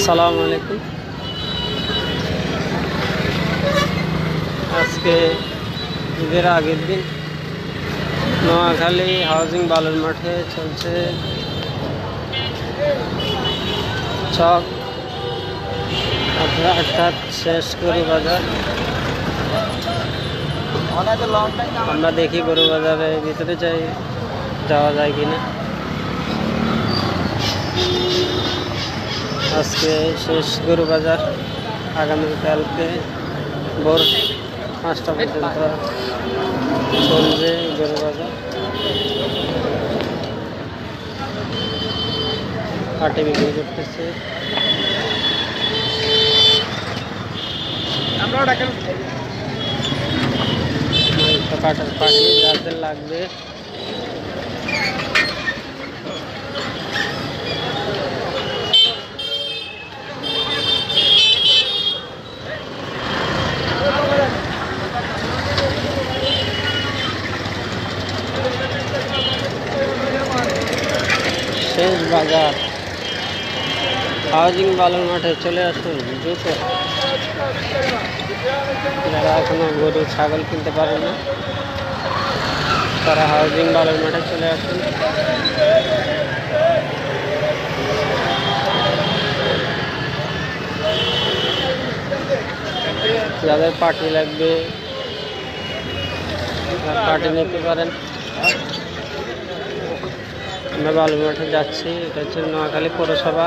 আসসালামু আলাইকুম। আজকে ঈদের আগের দিন নোয়াখালী হাউজিং বালুর মাঠে চলছে চক অর্থাৎ শেষ গরু বাজার। আমরা দেখি গরু বাজারের ভিতরে যাওয়া যায় কিনা। আজকে শেষ গরু বাজার, আগামীকালকে ভোর 5টা পর্যন্ত চলবে গরু বাজার। পাটি বিক্রি করতেছে। কাটার পাটি যাদের লাগবে শেষ বাজার হাউজিং বালুর মাঠে চলে আসুন দ্রুত। যারা এখনো গরু ছাগল কিনতে পারেন না তারা হাউজিং বালুর মাঠে চলে আসুন। যাদের পাটি লাগবে পাটি নিতে পারেন। আমরা বালুর মাঠে যাচ্ছি, এটা হচ্ছে নোয়াখালী পৌরসভা।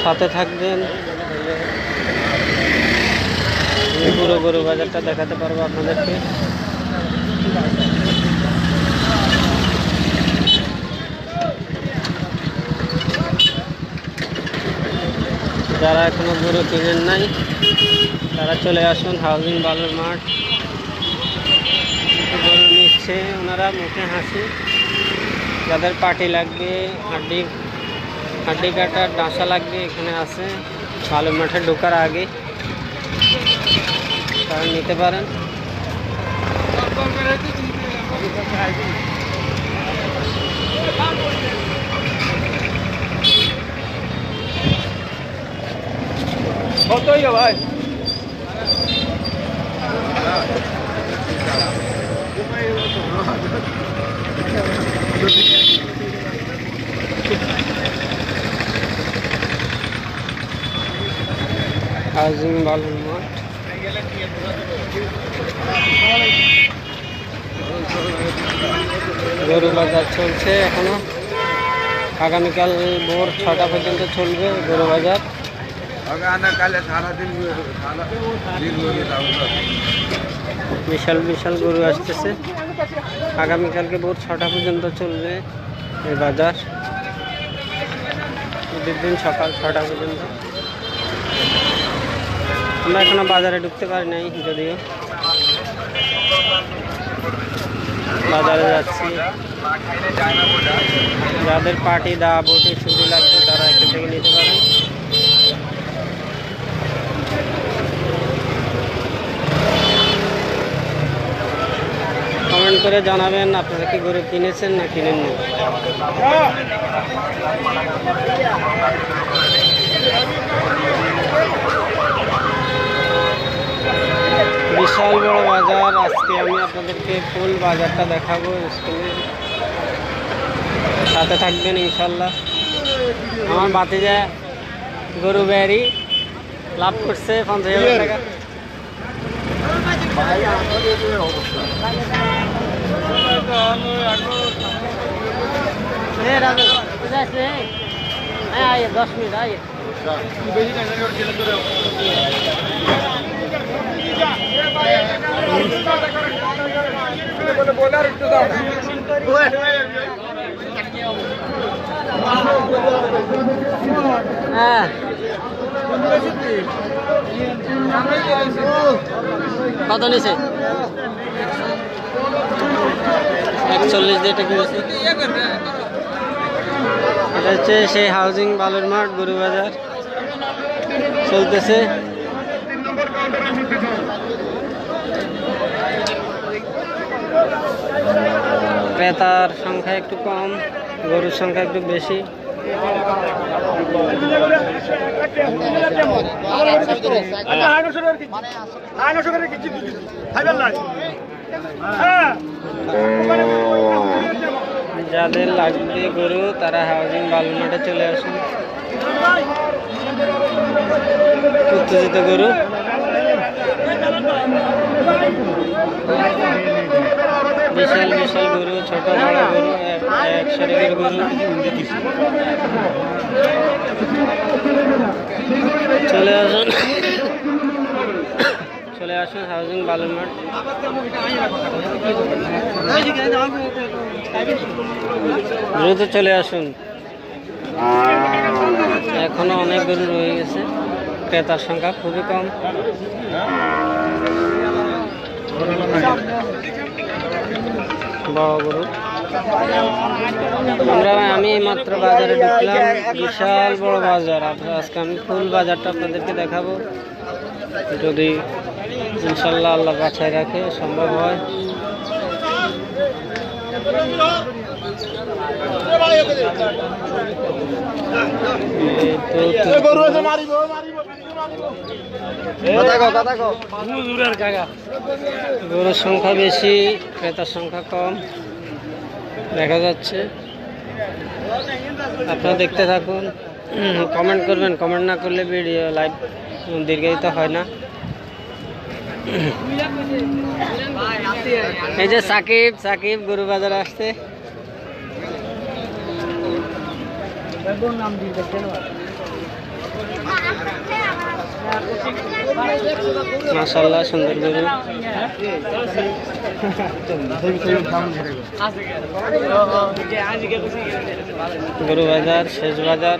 সাথে থাকবেন, পুরো গরু বাজারটা দেখাতে পারবো আপনাদেরকে। যারা এখনো গরু কিনেন নাই তারা চলে আসুন হাউজিং বালুর মাঠ। গরু নিচ্ছে ওনারা, মুখে হাসি। যাদের পাটি লাগবে, হাড্ডি কাটার ডাঁসা লাগবে, এখানে আছে বালুর মাঠে ঢোকার আগে, তারা নিতে পারেন। ভাই হাউজিং বালুর মাঠ। গরু বাজার চলছে এখনো, আগামীকাল ভোর 6টা পর্যন্ত চলবে গরু বাজার। বিশাল বিশাল গরু আসতেছে। আগামীকালকে ভোর 6টা পর্যন্ত চলবে এই বাজার, ঈদের দিন সকাল 6টা পর্যন্ত। আমরা এখনো বাজারে ঢুকতে পারি নাই, যদিও বাজারে যাচ্ছি। যাদের পাটি দা বটি ছুরি লাগবে তারা এখান থেকে নিতে পারেন। কমেন্ট করে জানাবেন আপনারা কি গরু কিনেছেন না কিনেননি। বিশাল বড় বাজার। আজকে আমি আপনাদেরকে ফুল বাজারটা দেখাবো স্ক্রিনে, সাথে থাকবেন ইনশাল্লাহ। আমার ভাতিজা গরু বেরি লাভ করছে 50,000 টাকা। আইয়ে 10 মিনিট আইয়ে হ্যাঁ কত নিছে? 41 দিয়ে টাকা নিছে। এটা হচ্ছে সেই হাউজিং বালুর মাঠ গরু বাজার চলতেছে। ক্রেতার সংখ্যা একটু কম, গরুর সংখ্যা একটু বেশি। যাদের লাগবে গরু তারা হাউজিং বালুর মাঠে চলে আসুন। উত্তেজিত গরু, বিশাল বিশাল গরু, ছোট বড় গরু, এক শরীরের গরু। চলে আসুন, চলে আসুন হাউজিং বালুর মাঠ। দ্রুত চলে আসুন, এখনো অনেক গরু রয়ে গেছে, ক্রেতার সংখ্যা খুবই কম। বড় গরু আমি মাত্র বাজারে ঢুকলাম, বিশাল বড় বাজার। আজকে আমি ফুল বাজারটা আপনাদেরকে দেখাবো, যদি ইনশাল্লাহ আল্লাহ বাছাই রাখে সম্ভব হয়। গরুর সংখ্যা বেশি, ক্রেতার সংখ্যা কম দেখা যাচ্ছে। আপনারা দেখতে থাকুন, কমেন্ট করবেন, কমেন্ট না করলে ভিডিও লাইভ দীর্ঘায়িত হয় না। এই যে সাকিব, সাকিব গরু বাজারে আসছে। মাশাআল্লাহ সুন্দর গরু। গরু বাজার, শেষ বাজার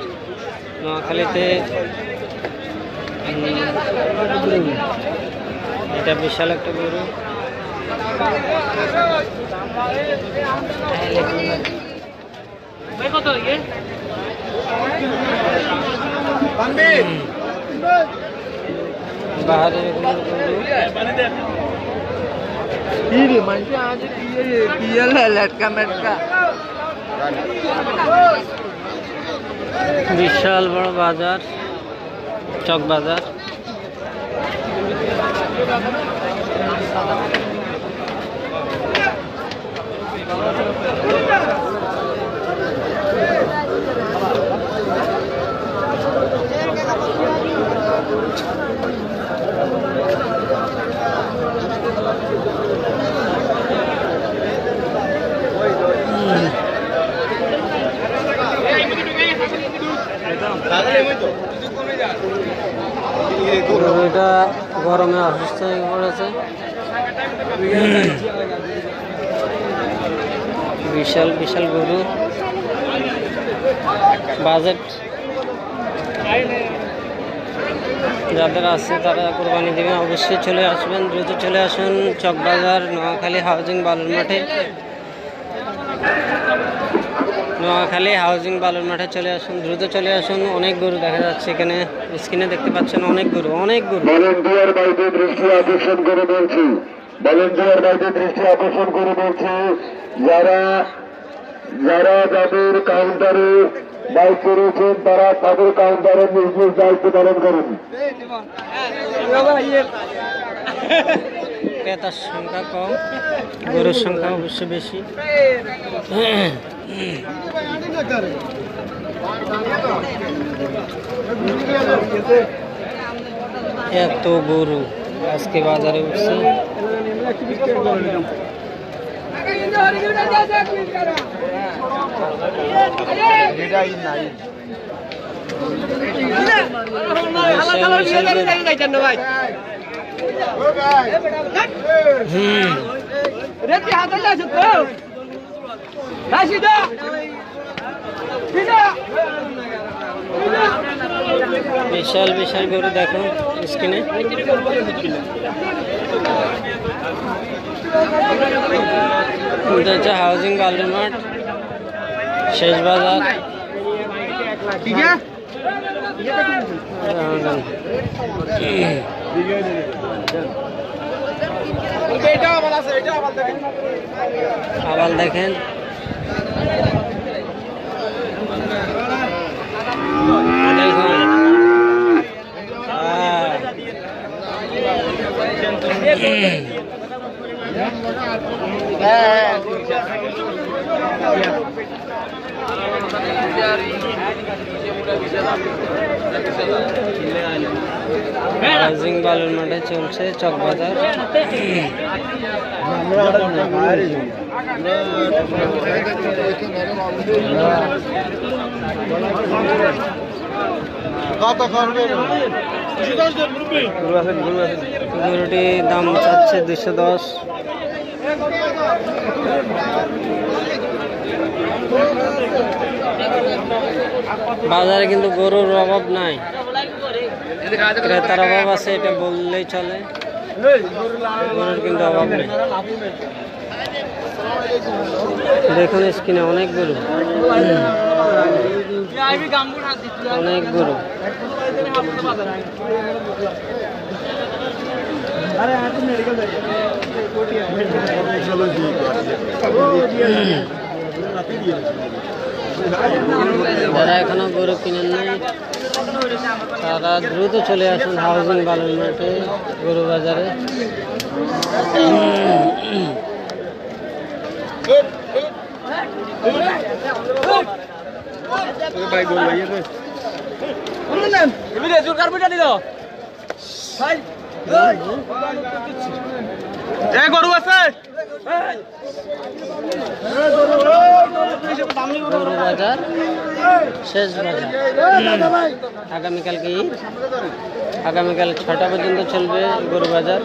নোয়াখালীতে। এটা বিশাল একটা গরু। বাহারে বিশাল বড় বাজার, চক বাজার। এটা গরমে অসুস্থ হয়ে পড়েছে। বিশাল বিশাল গরু। বাজেট যাদের আছে তারা কোরবানি দেবেন, অবশ্যই চলে আসবেন, দ্রুত চলে আসুন চকবাজার নোয়াখালী হাউজিং বালুর মাঠে। নোয়াখালী হাউজিং বালুর মাঠে চলে আসুন, দ্রুত চলে আসুন। অনেক গরু দেখা যাচ্ছে এখানে, স্ক্রিনে দেখতে পাচ্ছেন অনেক গরু, অনেক গরু। ভলেন্টিয়ার বাইরে দৃষ্টি আকর্ষণ করে বলছি, ভলেন্টিয়ার বাইরে দৃষ্টি আকর্ষণ করে বলছি, যারা যাদের কাউন্টারে বাইক করেছেন তারা তাদের কাউন্টারে নিজ নিজ দায়িত্ব পালন করুন। ক্রেতার সংখ্যা কম, গরুর সংখ্যা অবশ্য বেশি। এত গরু আজকে বাজারে উঠছে। বিশাল বিশাল গরু দেখো স্ক্রিনে। হচ্ছে হাউজিং বালুর মাঠ, শেষ বাজার। আবাল দেখেন, দেখুন হাউজিং বালুর মাঠে চলছে চকবাজার। গরুটি দাম চাচ্ছে 210। বাজারে কিন্তু গরুর অভাব নাই, ক্রেতার অভাব আছে এটা বললেই চলে, গরুর কিন্তু অভাব নেই। দেখুন স্ক্রিনে অনেক গরু, অনেক গরু। যারা এখনো গরু কিনেন নাই তারা দ্রুত চলে আসুন হাউজিং বালুর মাঠে গরু বাজারে। গরু আছে গরু বাজার শেষ বাজার। আগামীকালকে ঈদ, আগামীকাল 6টা পর্যন্ত চলবে গরু বাজার,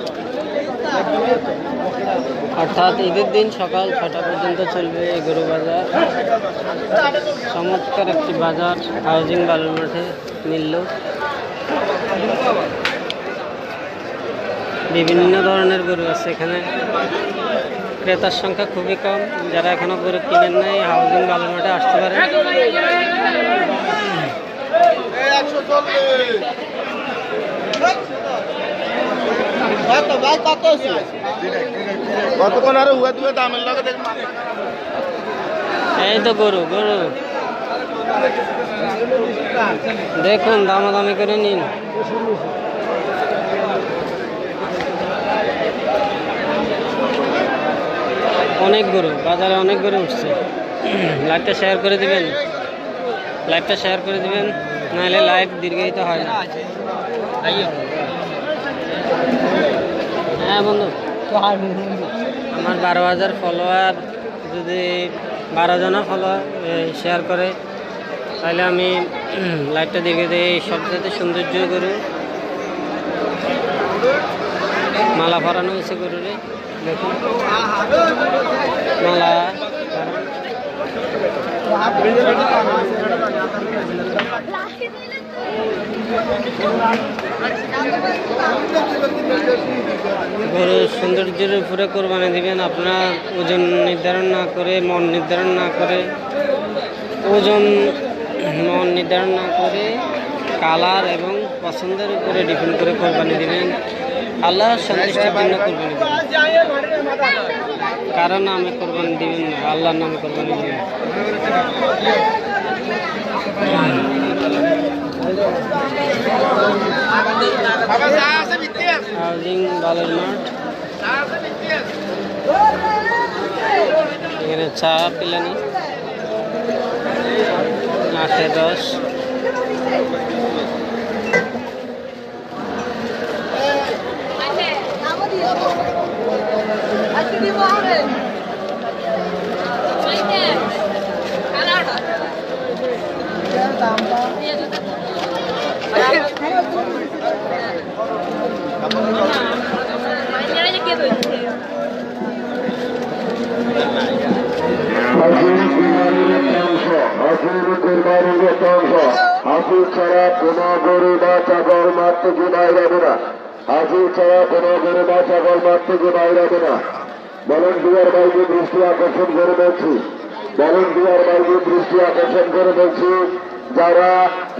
অর্থাৎ ঈদের দিন সকাল 6টা পর্যন্ত চলবে এই গরু বাজার। চমৎকার একটি বাজার হাউজিং বালুর মাঠে মিলল। বিভিন্ন ধরনের গরু আছে এখানে, ক্রেতার সংখ্যা খুবই কম। যারা এখনো গরু কিনেন নাই হাউজিং বালুর মাঠে আসতে পারে। এই তো গরু গরু দেখুন, দামাদামি করে নিন। অনেক গরু বাজারে, অনেক গরু উঠছে। লাইভটা শেয়ার করে দিবেন, লাইভটা শেয়ার করে দিবেন, নাহলে লাইভ দীর্ঘায়িত হয় না। হ্যাঁ বন্ধু, আমার 12,000 ফলোয়ার, যদি 12 জনা ফলোয়ার শেয়ার করে তাহলে আমি লাইভটা দেখে দিই। সবচেয়ে সৌন্দর্য গরু, মালা পরানো হয়েছে গরুরে, দেখুন মালা। গরুর সৌন্দর্যের উপরে কোরবানি দিবেন। আপনারা ওজন নির্ধারণ না করে, মন নির্ধারণ না করে, ওজন মন নির্ধারণ না করে কালার এবং পছন্দের উপরে ডিপেন্ড করে কোরবানি দিবেন। আল্লাহর সন্তুষ্টির জন্য কোরবানি দিবেন, কারণ নামে কোরবানি দিবেন না, আল্লাহর নামে কোরবানি দিবেন। হাউজিং বালুর মাঠ, এখানে চা পিলানি, আখের রস, হাসিল ছাড়া কোনো গরু বা ছাগল মাঠ থেকে বাইরাবে না। হাসিল ছাড়া কোনো গরু বা ছাগল মাঠ থেকে বাইরাবে না। ভলেন্টিয়ার বাইরে দৃষ্টি আকর্ষণ করে বলছি, ভলেন্টিয়ার বাইরে দৃষ্টি আকর্ষণ করে বলছি, যারা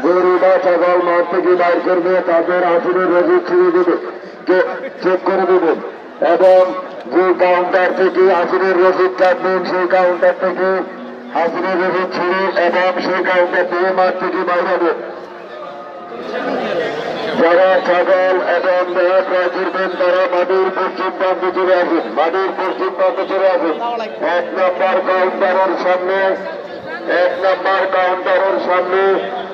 গরু বা ছাগল মাঠ থেকে বাইর করবে তাদের হাসিলের রেজিস্ট্রি দেবে, চেক করে দেবেন। এবং যে কাউন্টার থেকে হাসিনের রসিদ কাটবেন সেই কাউন্টার থেকে হাসিনের রসিদ ছিঁড়ে এবং সেই কাউন্টার থেকে মাঠ থেকে বাইরে হবেন। যারা ছাগল এবং দেহ ক্রয় করবেন তারা মাটির পশ্চিম প্রান্তে চলে আসেন, মাটির পশ্চিম প্রান্তে চলে আসেন। 1 নম্বর কাউন্টারের সামনে, 1 নম্বর কাউন্টারের সামনে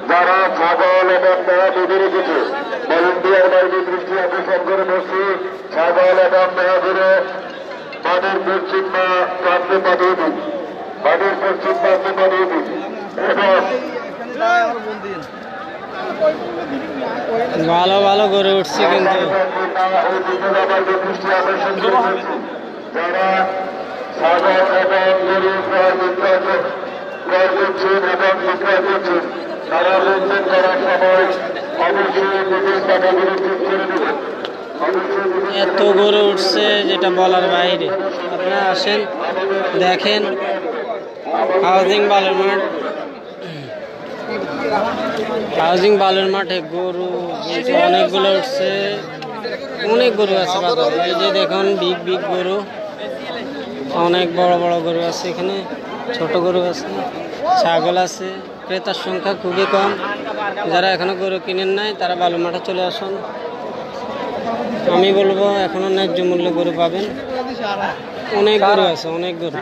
যারা ছাগল এবং দেহ বেঁধে রেখেছে ভলেন্টিয়ার বাহিনীর দৃষ্টি আকর্ষণ করে বসছে, ছাগল এবং দেহ ধরে মাটির পশ্চিম প্রান্তে পাঠিয়ে দিন, মাটির পশ্চিম প্রান্তে পাঠিয়ে দিন। এবং ভালো ভালো গড়ে উঠছে কিন্তু যারা সাগর এবং গরু ক্রয় করছেন এবং বিক্রয় করছেন তারা লেনদেন করার সময় অবশ্যই নিজের টাকাগুলো ঠিক করে দেবেন। এত গড়ে উঠছে যেটা বলার বাইরে। আপনারা আসেন দেখেন হাউজিং বালুর মাঠ, হাউজিং বালুর মাঠে গরু কিন্তু অনেকগুলো উঠছে, অনেক গরু আছে বাজারে। এই যে দেখুন বিগ বিগ গরু, অনেক বড় বড় গরু আছে এখানে, ছোট গরু আছে, ছাগল আছে। ক্রেতার সংখ্যা খুবই কম। যারা এখনো গরু কিনেন নাই তারা বালু মাঠে চলে আসুন। আমি বলবো এখনো ন্যায্য মূল্য গরু পাবেন, অনেক গরু আছে, অনেক গরু।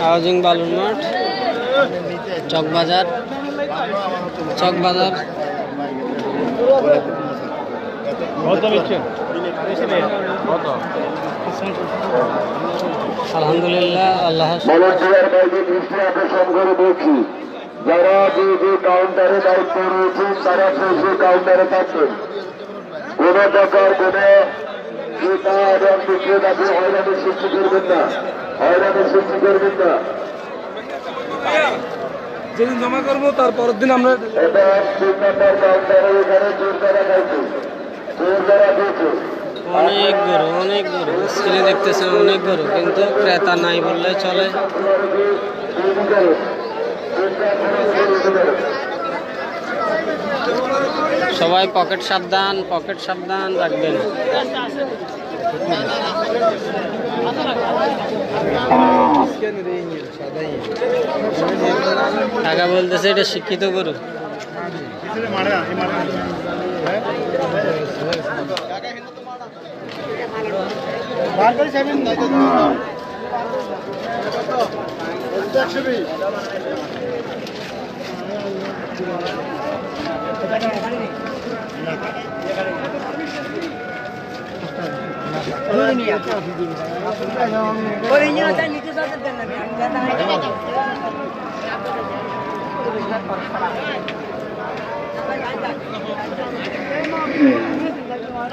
হাউজিং বালুর মাঠ, চকবাজার, চকবাজার। আলহামদুলিল্লাহ, আল্লাহ ভলেন্টিয়ার বাহিনীর দৃষ্টি আকর্ষণ করে বলছি, যারা যে যে কাউন্টারে দায়িত্ব রয়েছেন তারা সেই কাউন্টারে থাকবেন। কোন প্রকার কোন ক্রেতা এবং বিক্রেতাকে হয়রানির সৃষ্টি করবেন না, হয়রানির সৃষ্টি করবেন না। যেদিন জমা করবো তারপরের দিন আমরা এবং 3 নম্বর কাউন্টারে এখানে চোর দ্বারা খাইছে, চোর দ্বারা দিয়েছে। অনেক গরু, অনেক গরু স্ক্রিনে দেখতেছেন, অনেক গরু, কিন্তু ক্রেতা নাই বললে চলে। সবাই পকেট সাবধান, পকেট সাবধান রাখবেন। টাকা বলতেছে এটা শিক্ষিত গরু।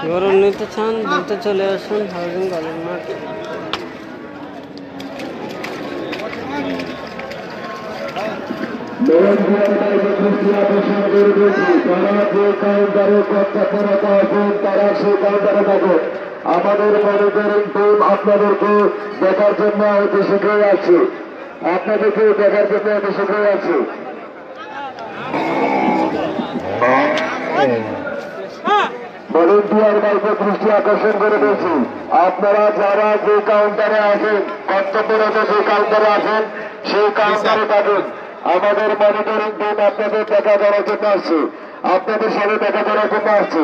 গরু নিতে চান দ্রুত চলে আসুন হাউজিং বালুর মাঠ। তারা সেই কাউন্টারে থাকুন। আমাদের মনিটরিং টিম আপনাদেরকে দেখার জন্য অতি শীঘ্রই আছে, আপনাদেরকে দেখার জন্য অতি শীঘ্রই আছে। ভলেন্টিয়ার বাইকে দৃষ্টি আকর্ষণ করে দিয়েছি, আপনারা যারা যে কাউন্টারে আসেন, কর্তব্যরত যে কাউন্টারে আসেন সেই কাউন্টারে থাকুন। আমাদের মনিটরিং টিম আপনাদের দেখা করার জন্য আসছে, আপনাদের সাথে দেখা করার জন্য আসছে।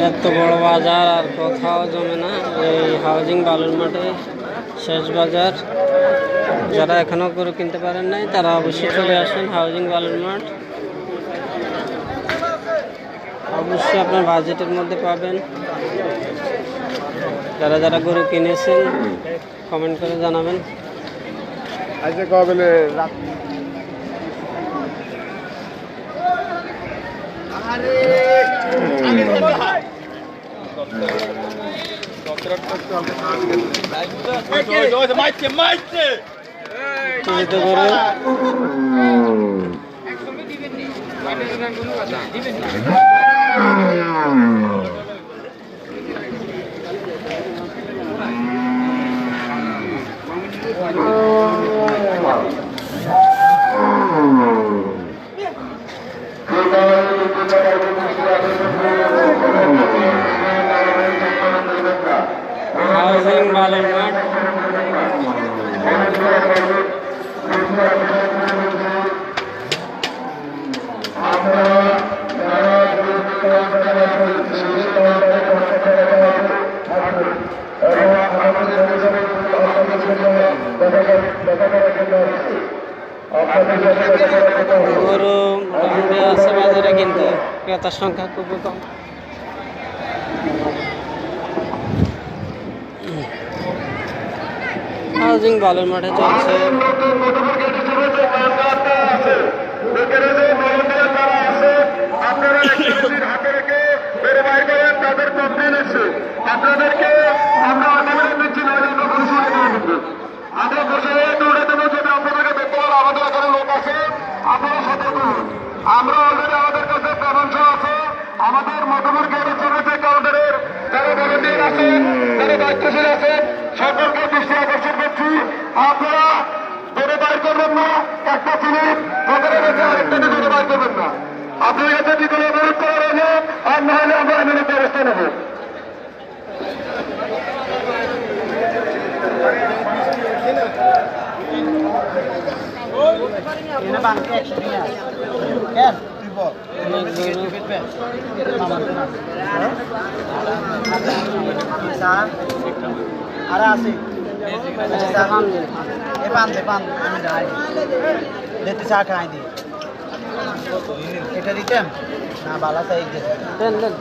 এত বড় বাজার আর কোথাও জমে না, এই হাউজিং বালুর মাঠে শেষ বাজার। যারা এখনো গরু কিনতে পারেন নাই তারা অবশ্যই চলে আসুন হাউজিং বালুর মাঠ। অবশ্যই আপনার বাজেটের মধ্যে পাবেন। যারা যারা গরু কিনেছেন কমেন্ট করে জানাবেন। আজকে কবে চিন্তিত গরু গরু মোটামুটি আছে বাজারে, কিন্তু ক্রেতার সংখ্যা খুবই কম। হাউজিং বালুর মাঠে চলছে। আপনাদেরকে আমরা আন্দোলন দিচ্ছি আমরা বসে দৌড়ে দেবো, যদি আপনাদেরকে দেখতে পারো আমাদের এখানে লোক আছে, আপনারা সতর্ক হন। আমরা অলরেডি আমাদের কাছে প্রবঞ্চ আছে, আমাদের মতামত গাড়ি চলেছে কাউন্টারের যারা ভলেন্টিয়ার আছেন, যারা দায়িত্বশীল আছেন, সকলকে দৃষ্টি আকর্ষণ করছি, আপনারা দৌড়ে বাইর করবেন না। একটা সিলিপ ভোটারে রেখে আরেকটাকে দৌড়ে বাইর করবেন না। আপনার কাছে বিকল্প অনুরোধ করা রইল, আর না হলে আমরা এমনি ব্যবস্থা নেব। আরে আছে পান দেখতে চা খাই দি এটা দিতাম না বালা চাই দেন দেন।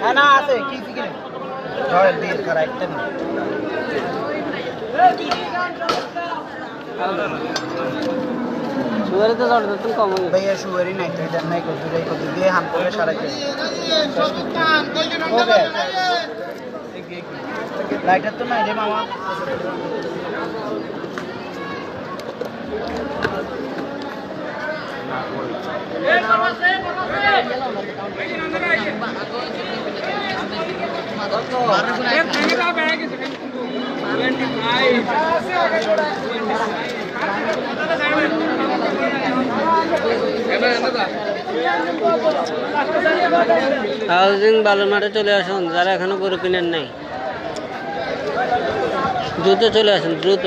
হ্যাঁ না আছে কি কিনে ধরেন দিয়ে খারা একটা সুগারে তো জড় দিতেন কম হয়ে भैया शुगर ही नहीं था नहीं कुछ नहीं कुछ दिए हमको ले सारा के हो गया लाइटर तो नहीं रे मामा হাউজিং বালুর মাঠে চলে আসুন, যারা এখনো গরু কিনেন নাই দ্রুত চলে আসুন, দ্রুত।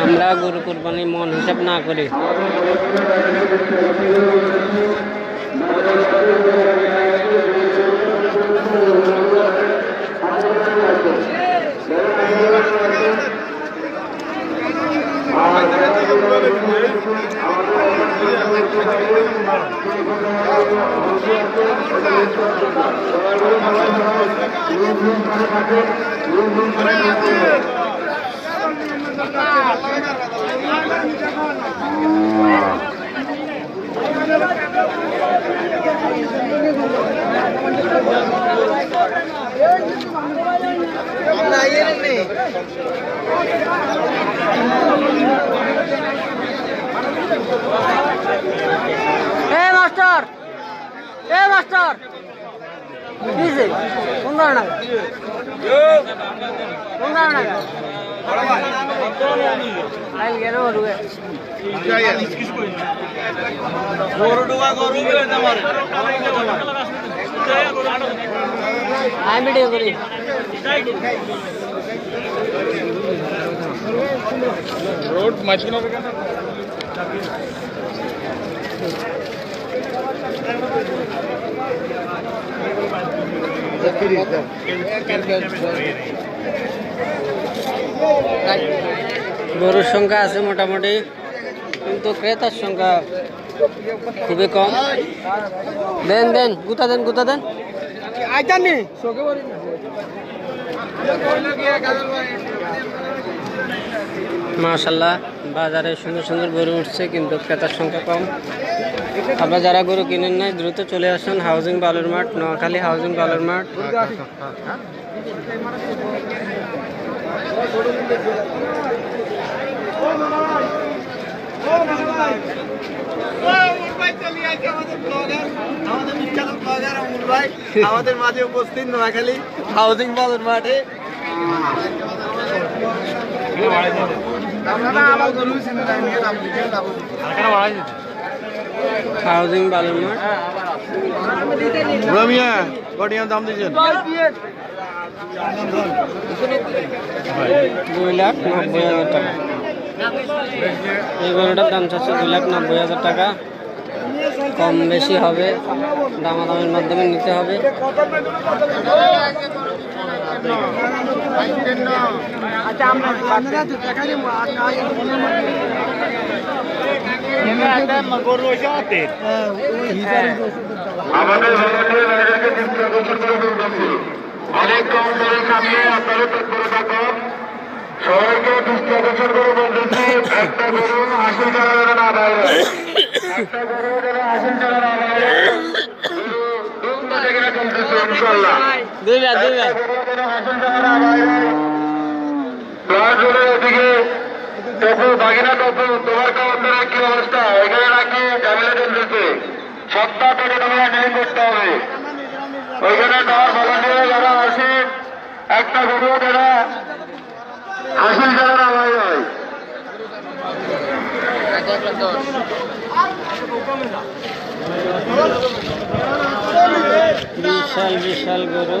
আমরা গরু কোরবানি মন হিসাব না করি। মাস্টার মাস্টার কোন ধরনের কোন ধরনের আমি ভিডিও করি। রোড মাঝখানে গরুর সংখ্যা আছে মোটামুটি, কিন্তু ক্রেতার সংখ্যা খুবই কম। দেন দেন গুতা দেন গুতা দেন। মাশাআল্লাহ বাজারে সুন্দর সুন্দর গরু উঠছে, কিন্তু ক্রেতার সংখ্যা কম। আপনারা যারা গরু কিনেন নাই দ্রুত চলে আসুন হাউজিং বালুর মাঠ, নোয়াখালী হাউজিং বালুর মাঠ। আমাদের মাঝে উপস্থিত নোয়াখালী হাউজিং বালুর মাঠে হাউজিং বালুর মাঠ। রমিয়া কটিয়া দাম দিয়েছেন? 2,90,000 টাকা। এই গরুটার দাম চাচ্ছে 2,90,000 টাকা। কম বেশি হবে, দামাদামের মাধ্যমে নিতে হবে। আমাদের ভারতীয় রাজাকে দৃষ্টি আকর্ষণ করে বলছি, অনেক কম দরে সামনে আপনারা তৎপরতা কম। সবাইকে দৃষ্টি আকর্ষণ করে বলতেছি, একটা গরু আসল চালা যেন না বাইরে, একটা গরু যেন আসল চালা না বাইরে। চলতেছে ইনশাল্লাহ, গরু যেন আসল চালা না বাইরে। ওদিকে তপু বাগিনা তপু, তোমার কাউন্টারের কি অবস্থা? এখানে নাকি ঝামেলা চলতেছে, সপ্তাহ থেকে তোমরা নেই করতে হবে। ওইখানে দেওয়ার ভলান্টিয়ার যারা আসে, একটা গরু যারা আসল যারা না ভাই হয়। বিশাল বিশাল গরু।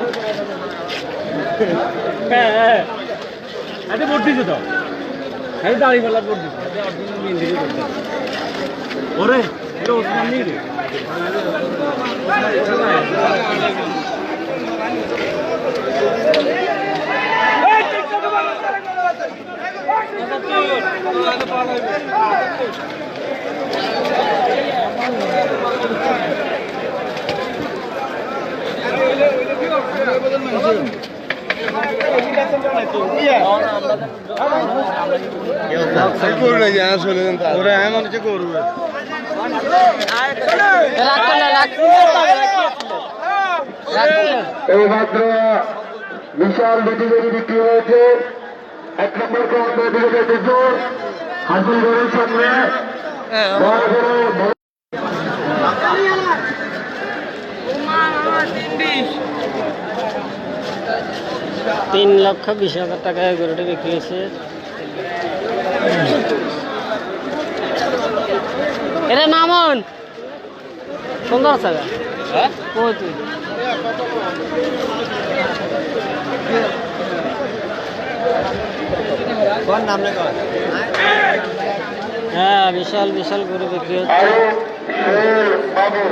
ভোট দিছে তো, দাঁড়িয়ে ফেলার ভোট দিছে। ওরে এটা ওসমান নেই রে। ওরা এমন কিছু করবে। এইমাত্র বিশাল দুটি গরু বিক্রি হয়েছে। 1 নম্বর কাউন্টার দিকে যেতেছে, হাসিল গরুর সামনে বড় বড় 3,20,000 টাকায় গরুটি বিক্রি হয়েছে। এটা নামন সুন্দর জায়গা। কই তুই? হ্যাঁ, বিশাল বিশাল গরু বিক্রি হচ্ছে। বাবু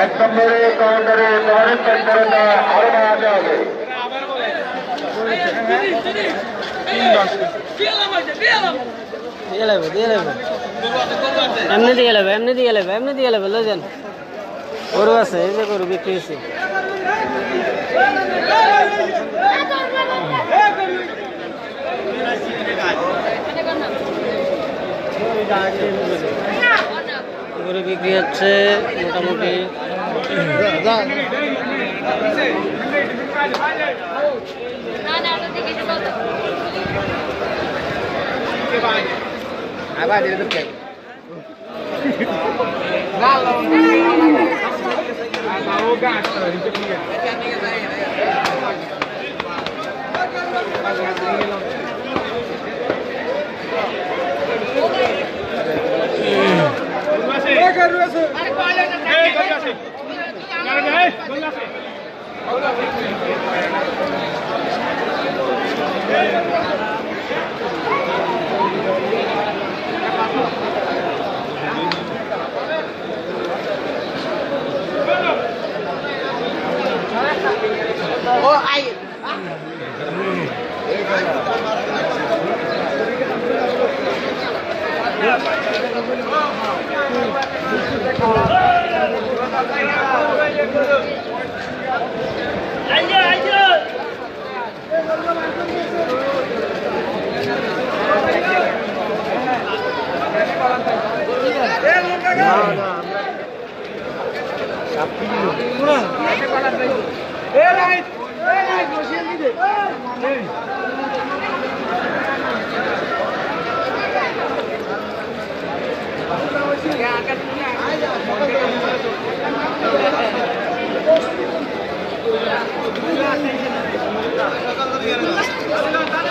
1 নম্বরে কাউন্টারে শহরের তৎপরতা আরো বাড়াতে হবে। এমনি দিয়ে লেবে, এমনি দিয়ে লেবে, এমনি দিয়ে লেবে। লই যান, গরু আছে, এই যে গরু বিক্রি হয়েছে। গরু বিক্রি হচ্ছে মোটামুটি।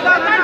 Dale,